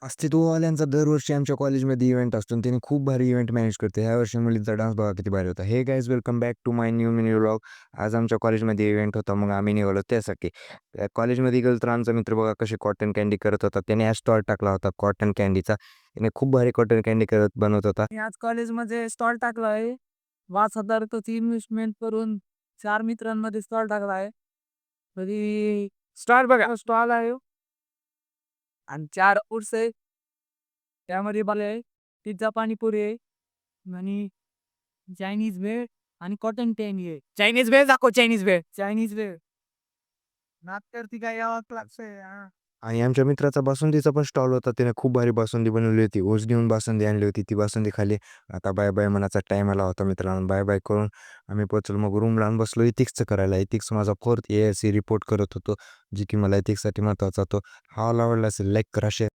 अस्तित्ववाल्यांचा दरवर्षी आमच्या कॉलेजमध्ये इव्हेंट असतो आणि त्याने खूप भारी इव्हेंट मॅनेज करते. ह्या वर्षी मुलींचा डान्स बघा किती भारी होता. Hey guys welcome back to my new mini vlog. आज आमच्या कॉलेजमध्ये इव्हेंट होता. मग आम्ही निघालो त्यासाठी. कॉलेजमध्ये गेलो तर आमचा मित्र बघा कशी कॉटन कँडी करत होता. त्याने आज स्टॉल टाकला होता कॉटन कँडीचा. त्याने खूप भारी कॉटन कँडी बनवत होता. मी आज कॉलेजमध्ये स्टॉल टाकला आहे. 5,000 इन्व्हेस्टमेंट करून 4 मित्रांमध्ये स्टॉल टाकला आहे. तरी स्टॉल बघा स्टॉल आहे आणि 4 फूड्स आहे. त्यामध्ये मला आहे पिझ्झा पाणीपुरी आहे आणि चायनीज भेळ आणि कॉटन कँडी आहे. चायनीज भेळ दाखव चायनीज भेळ. चायनीज भेळ. नाटकरती काय यावं लागतंय. आणि आमच्या मित्राचा बासुंदीचा पण स्टॉल होता. त्याने खूप भारी बासुंदी बनवली होती. ओझडीहून बासुंदी आणली होती. ती बासुंदी खाल्ली. आता बाय बाय म्हणायचा टाईम आला होता मित्रांनो. बाय बाय करून आम्ही पोहोचलो. मग रूमला आणून बसलो इथिक्सचं करायला. इथिक्स माझा 4th AIC रिपोर्ट करत होतो, जे की मला इथिक्ससाठी महत्त्वाचा होतो. हा आवडला असेल लाईक करा, शेअर